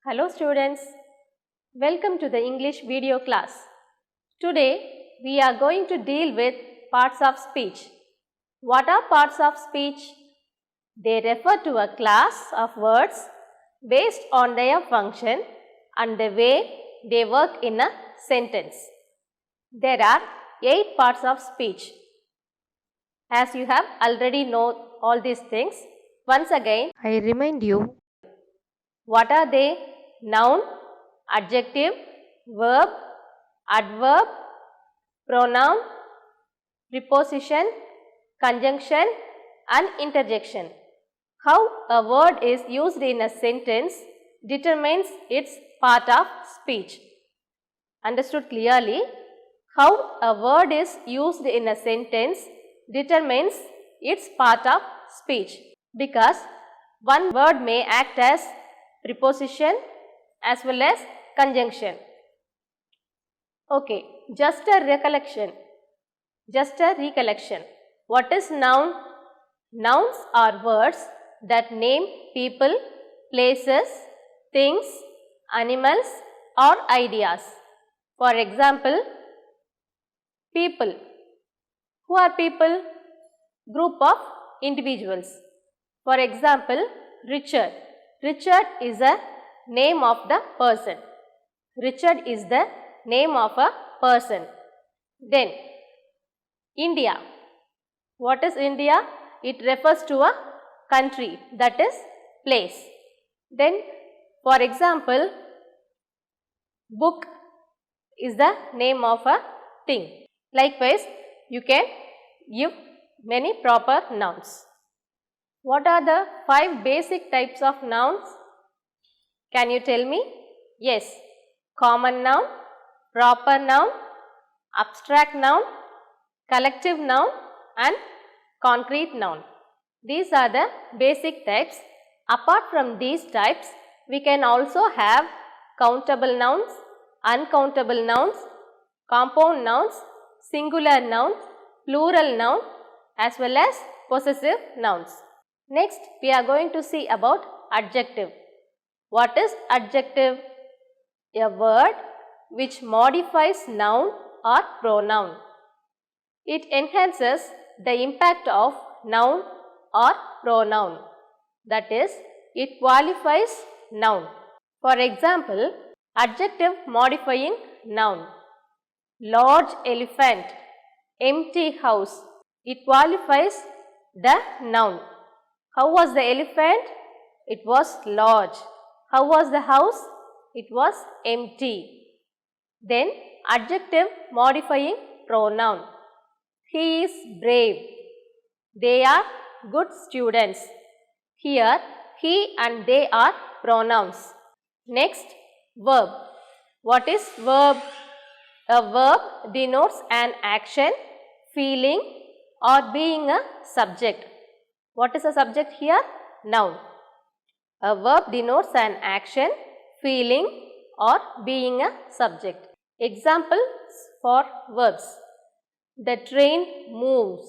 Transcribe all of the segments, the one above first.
Hello students, welcome to the English video class. Today we are going to deal with parts of speech. What are parts of speech? They refer to a class of words based on their function and the way they work in a sentence. There are 8 parts of speech. As you have already known all these things, once again I remind you. What are they? Noun, adjective, verb, adverb, pronoun, preposition, conjunction and interjection. How a word is used in a sentence determines its part of speech. Understood clearly? How a word is used in a sentence determines its part of speech, because one word may act as preposition as well as conjunction. Okay, just a recollection. What is noun? Nouns are words that name people, places, things, animals or ideas. For example, people. Who are people? Group of individuals. For example, Richard. Richard is a name of the person. Richard is the name of a person. Then, India. What is India? It refers to a country, that is place. Then, for example, book is the name of a thing. Likewise, you can give many proper nouns. What are the 5 basic types of nouns? Can you tell me? Yes, common noun, proper noun, abstract noun, collective noun and concrete noun. These are the basic types. Apart from these types, we can also have countable nouns, uncountable nouns, compound nouns, singular nouns, plural noun as well as possessive nouns. Next, we are going to see about adjective. What is adjective? A word which modifies noun or pronoun. It enhances the impact of noun or pronoun. That is, it qualifies noun. For example, adjective modifying noun. Large elephant, empty house. It qualifies the noun. How was the elephant? It was large. How was the house? It was empty. Then adjective modifying pronoun. He is brave. They are good students. Here he and they are pronouns. Next, verb. What is verb? A verb denotes an action, feeling or being a subject. What is a subject here? Noun. A verb denotes an action, feeling or being a subject. Examples for verbs. The train moves.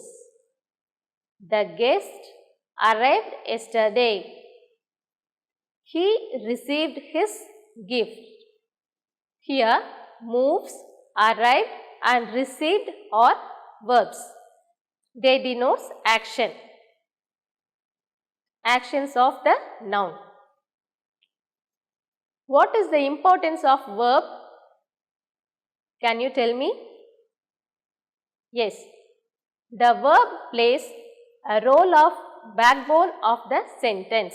The guest arrived yesterday. He received his gift. Here, moves, arrived and received are verbs. They denote action. Actions of the noun. What is the importance of verb? Can you tell me? Yes, the verb plays a role of backbone of the sentence.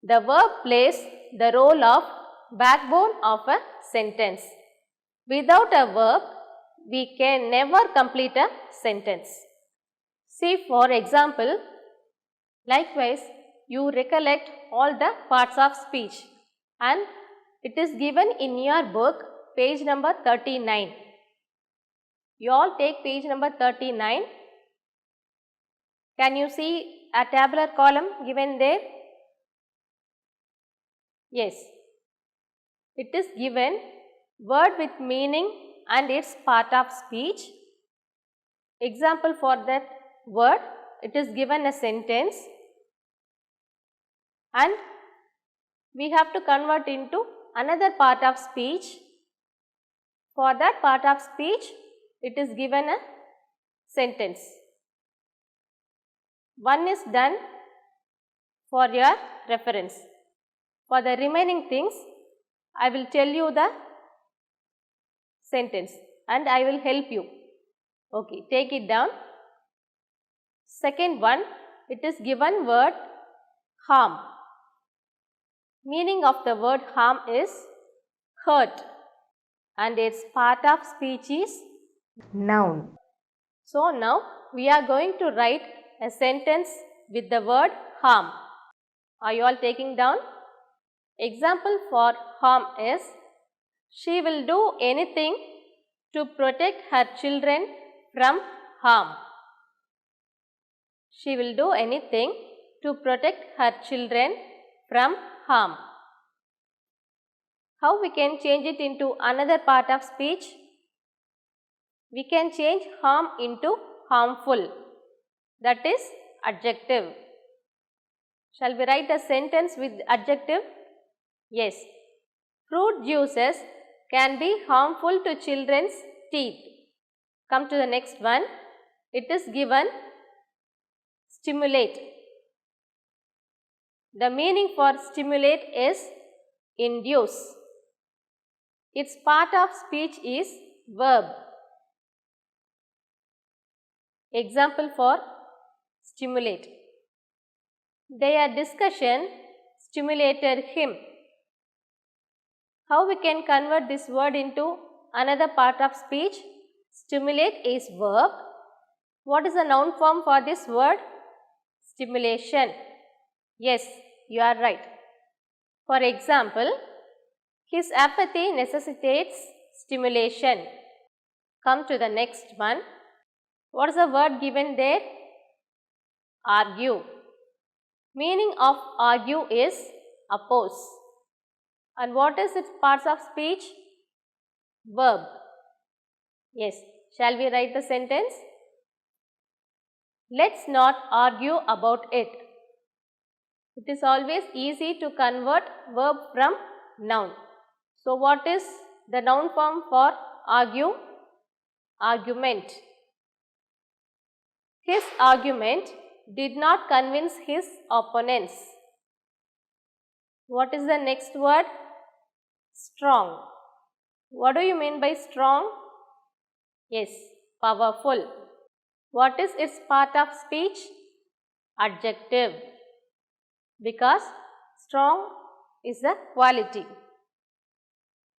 The verb plays the role of backbone of a sentence. Without a verb, we can never complete a sentence. See, for example, likewise, you recollect all the parts of speech and it is given in your book, page number 39. You all take page number 39. Can you see a tabular column given there? Yes. It is given word with meaning and its part of speech. Example for that word, it is given a sentence and we have to convert into another part of speech. For that part of speech, it is given a sentence. One is done for your reference. For the remaining things, I will tell you the sentence and I will help you. Okay, take it down. Second one, it is given word harm. Meaning of the word harm is hurt and its part of speech is noun. So now we are going to write a sentence with the word harm. Are you all taking down? Example for harm is, she will do anything to protect her children from harm. She will do anything to protect her children from harm. How we can change it into another part of speech? We can change harm into harmful. That is adjective. Shall we write a sentence with adjective? Yes. Fruit juices can be harmful to children's teeth. Come to the next one. It is given stimulate. The meaning for stimulate is induce. Its part of speech is verb. Example for stimulate. Their discussion stimulated him. How we can convert this word into another part of speech? Stimulate is verb. What is the noun form for this word? Stimulation. Yes, you are right. For example, his apathy necessitates stimulation. Come to the next one. What is the word given there? Argue. Meaning of argue is oppose. And what is its parts of speech? Verb. Yes. Shall we write the sentence? Let's not argue about it. It is always easy to convert verb from noun. So, what is the noun form for argue? Argument. His argument did not convince his opponents. What is the next word? Strong. What do you mean by strong? Yes, powerful. What is its part of speech? Adjective. Because strong is a quality.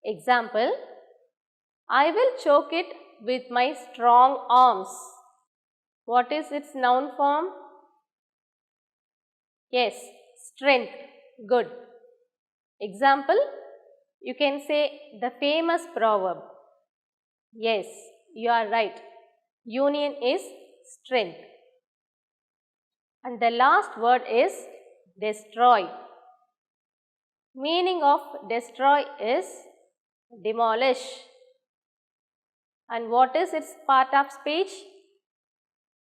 Example, I will choke it with my strong arms. What is its noun form? Yes, strength. Good. Example, you can say the famous proverb. Yes, you are right. Union is strength. And the last word is destroy. Meaning of destroy is demolish. And what is its part of speech?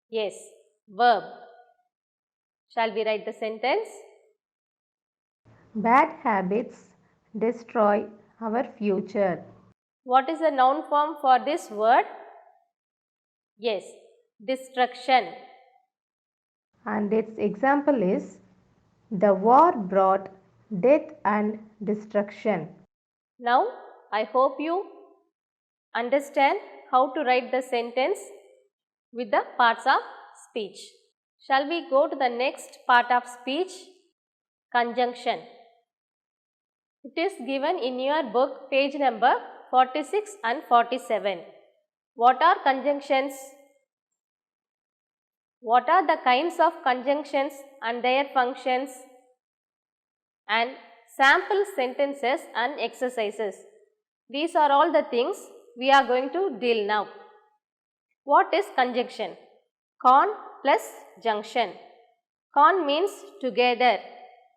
Yes, verb. Shall we write the sentence? Bad habits destroy our future. What is the noun form for this word? Yes, destruction. And its example is, the war brought death and destruction. Now, I hope you understand how to write the sentence with the parts of speech. Shall we go to the next part of speech? Conjunction. It is given in your book, page number 46 and 47. What are conjunctions? What are the kinds of conjunctions and their functions? And sample sentences and exercises. These are all the things we are going to deal now. What is conjunction? Con plus junction. Con means together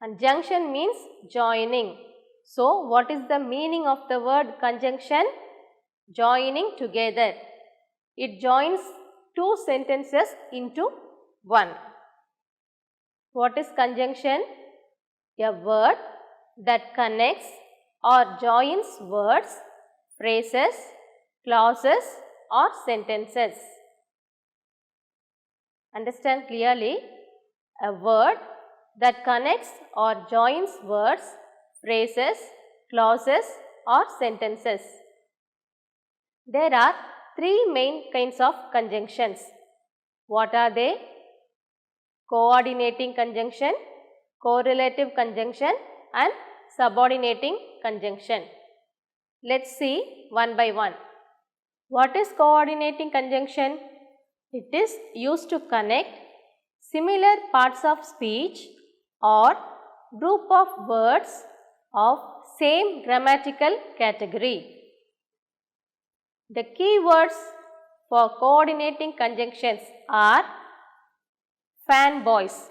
and junction means joining. So, what is the meaning of the word conjunction? Joining together. It joins two sentences into one. What is conjunction? A word that connects or joins words, phrases, clauses or sentences. Understand clearly? A word that connects or joins words, phrases, clauses or sentences. There are three main kinds of conjunctions. What are they? Coordinating conjunction, correlative conjunction and subordinating conjunction. Let's see one by one. What is coordinating conjunction? It is used to connect similar parts of speech or group of words of same grammatical category. The key words for coordinating conjunctions are fanboys.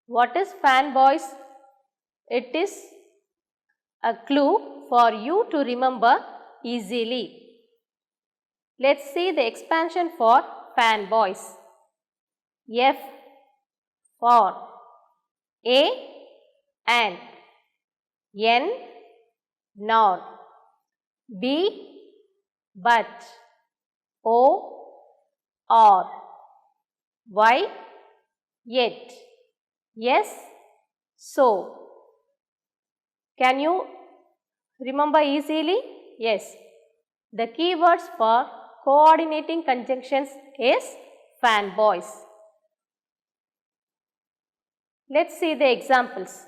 What is fanboys? It is a clue for you to remember easily. Let's see the expansion for fanboys. F for A and N nor, B but, O or, Y yet, yes so. Can you remember easily? Yes. The keywords for coordinating conjunctions is fanboys. Let's see the examples.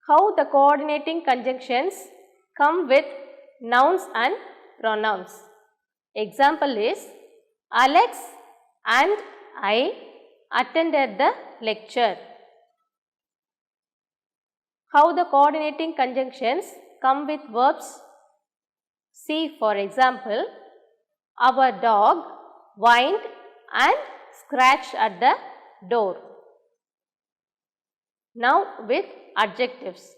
How the coordinating conjunctions come with nouns and pronouns. Example is Alex and I attended the lecture. How the coordinating conjunctions come with verbs. See, for example, our dog whined and scratched at the door. Now with adjectives.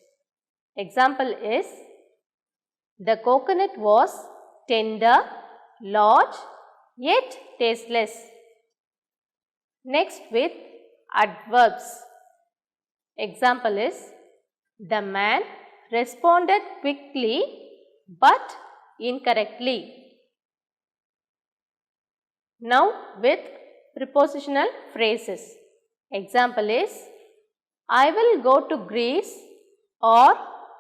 Example is the coconut was tender, large, yet tasteless. Next with adverbs. Example is the man responded quickly but incorrectly. Now with prepositional phrases. Example is I will go to Greece or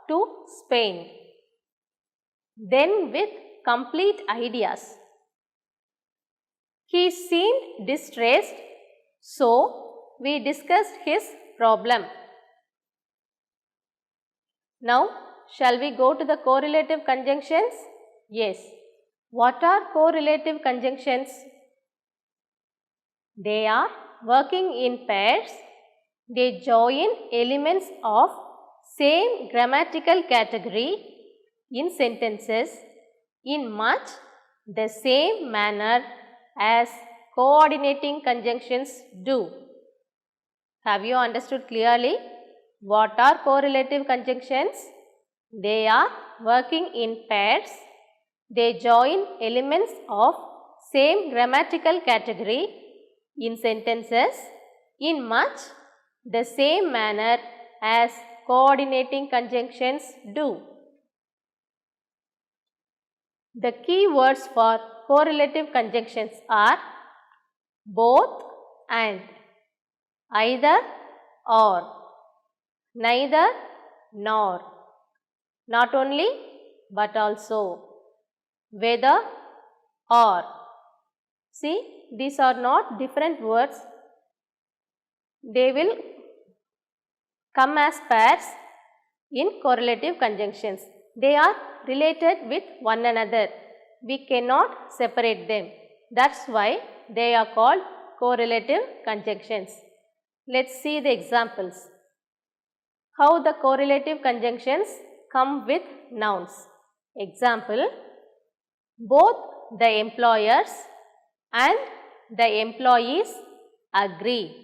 to Spain. Then with complete ideas. He seemed distressed, so we discussed his problem. Now, shall we go to the correlative conjunctions? Yes. What are correlative conjunctions? They are working in pairs. They join elements of same grammatical category in sentences in much the same manner as coordinating conjunctions do. Have you understood clearly? What are correlative conjunctions? They are working in pairs. They join elements of same grammatical category in sentences in much the same manner as coordinating conjunctions do. The key words for correlative conjunctions are both and, either or, neither nor, not only but also, whether or. See, these are not different words. They will come as pairs in correlative conjunctions. They are related with one another. We cannot separate them. That's why they are called correlative conjunctions. Let's see the examples. How the correlative conjunctions come with nouns. Example, both the employers and the employees agree.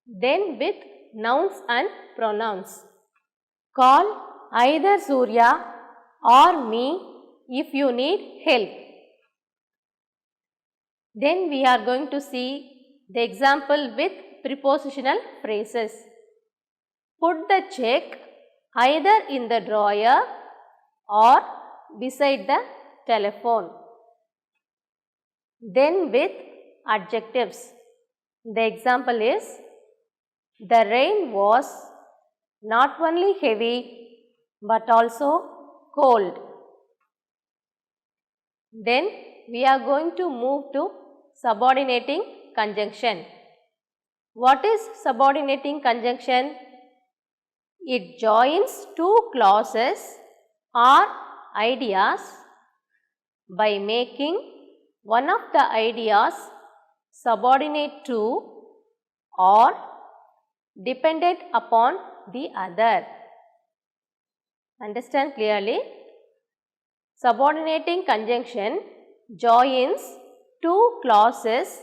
Then with nouns and pronouns. Call either Surya or me if you need help. Then we are going to see the example with prepositional phrases. Put the check either in the drawer or beside the telephone. Then with adjectives. The example is, the rain was not only heavy but also cold. Then we are going to move to subordinating conjunction. What is subordinating conjunction? It joins two clauses or ideas by making one of the ideas subordinate to or dependent upon the other. Understand clearly? Subordinating conjunction joins two clauses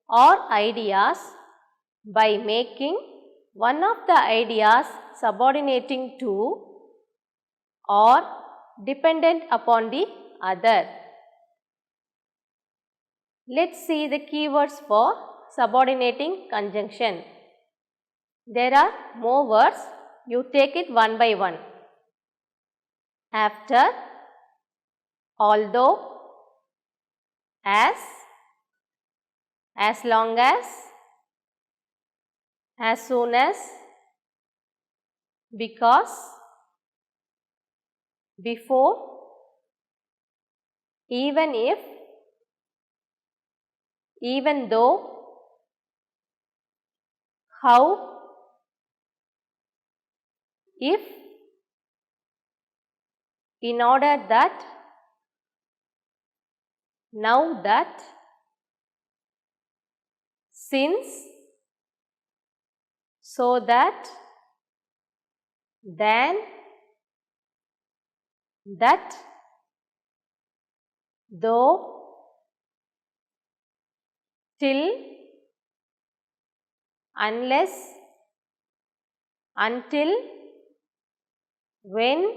or ideas by making one of the ideas subordinating to or dependent upon the other. Let's see the keywords for subordinating conjunction. There are more words. You take it one by one. After, although, as long as soon as, because, before, even if, even though, how, if, in order that, now that, since, so that, then, that, though, till, unless, until, when,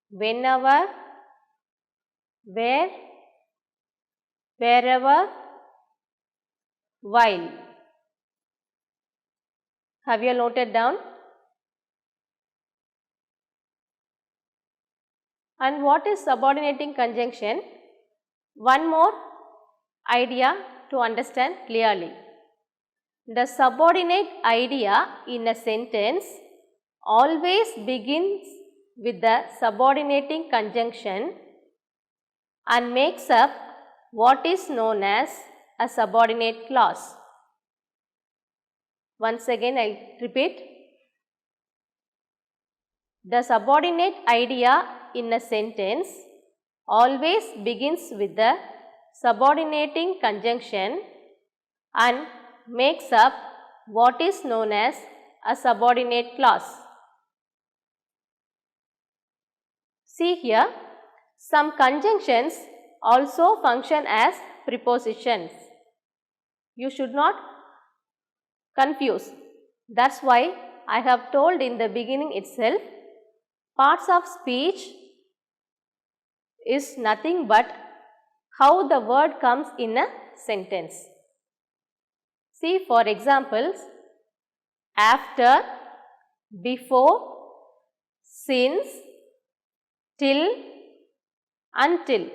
whenever, where, wherever, while. Have you noted down? And what is subordinating conjunction? One more idea to understand clearly. The subordinate idea in a sentence always begins with the subordinating conjunction and makes up what is known as a subordinate clause. Once again I repeat. The subordinate idea in a sentence always begins with the subordinating conjunction and makes up what is known as a subordinate clause. See here, some conjunctions also function as prepositions. You should not confuse. That's why I have told in the beginning itself, parts of speech is nothing but how the word comes in a sentence. See for examples, after, before, since, till, until.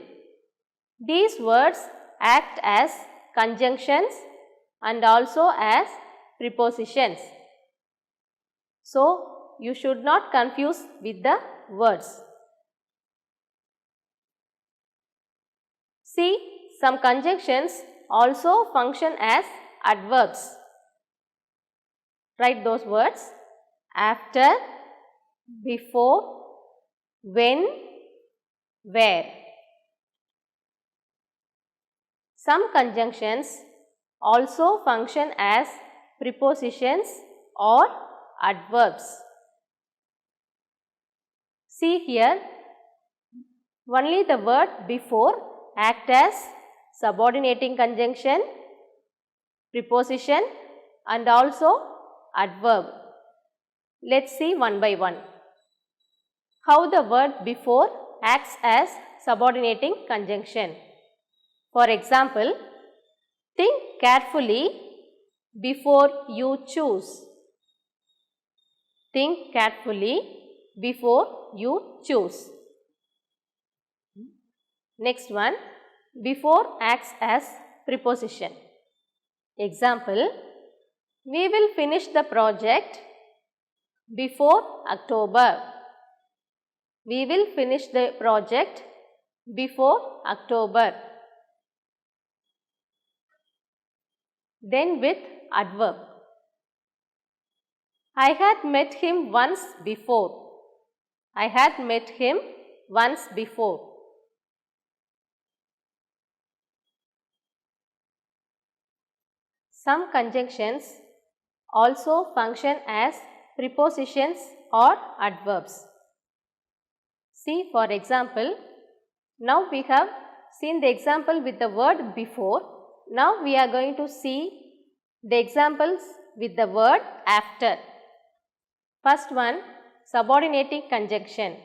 These words act as conjunctions and also as prepositions. So, you should not confuse with the words. See, some conjunctions also function as adverbs. Write those words: after, before, when, where. Some conjunctions also function as prepositions or adverbs. See here, only the word before act as subordinating conjunction, preposition and also adverb. Let's see one by one how the word before acts as subordinating conjunction. For example, think carefully before you choose. Think carefully before you choose. Next one, before acts as preposition. Example, we will finish the project before October. We will finish the project before October. Then with adverb. I had met him once before. I had met him once before. Some conjunctions also function as prepositions or adverbs. See, for example, now we have seen the example with the word before. Now we are going to see the examples with the word after. First one, subordinating conjunction.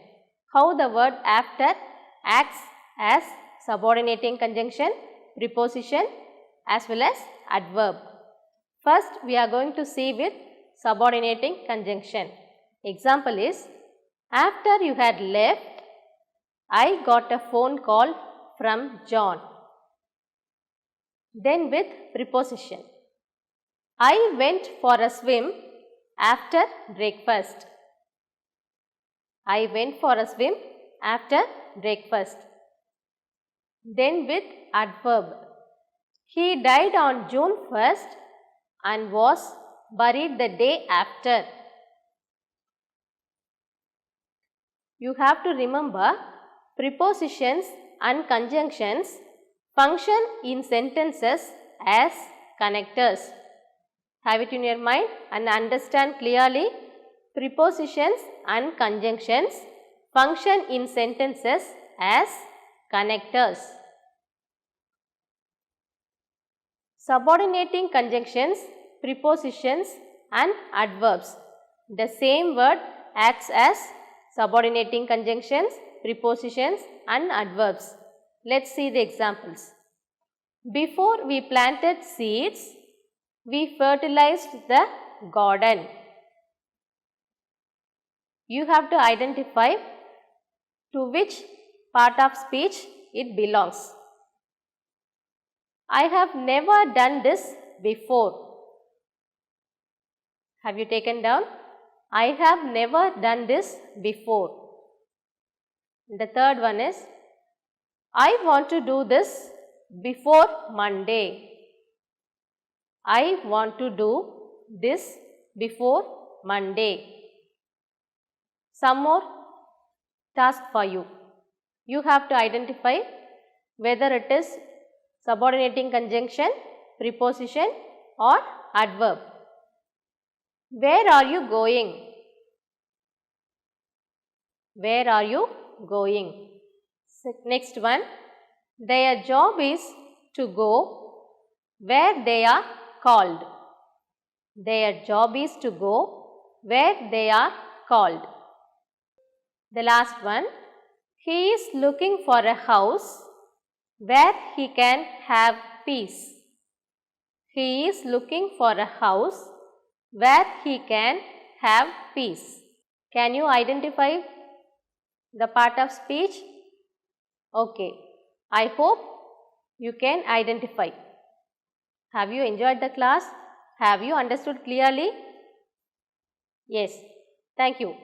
How the word after acts as subordinating conjunction, preposition as well as adverb. First, we are going to see with subordinating conjunction. Example is, after you had left, I got a phone call from John. Then with preposition. I went for a swim after breakfast. I went for a swim after breakfast. Then with adverb. He died on June 1st and was buried the day after. You have to remember, prepositions and conjunctions function in sentences as connectors. Have it in your mind and understand clearly. Prepositions and conjunctions function in sentences as connectors. Subordinating conjunctions, prepositions and adverbs. The same word acts as subordinating conjunctions, prepositions and adverbs. Let's see the examples. Before we planted seeds, we fertilized the garden. You have to identify to which part of speech it belongs. I have never done this before. Have you taken down? I have never done this before. The third one is, I want to do this before Monday. I want to do this before Monday. Some more task for you. You have to identify whether it is subordinating conjunction, preposition or adverb. Where are you going? Where are you going? Next one. Their job is to go where they are called. Their job is to go where they are called. The last one. He is looking for a house where he can have peace. He is looking for a house where he can have peace. Can you identify the part of speech? Okay. I hope you can identify. Have you enjoyed the class? Have you understood clearly? Yes. Thank you.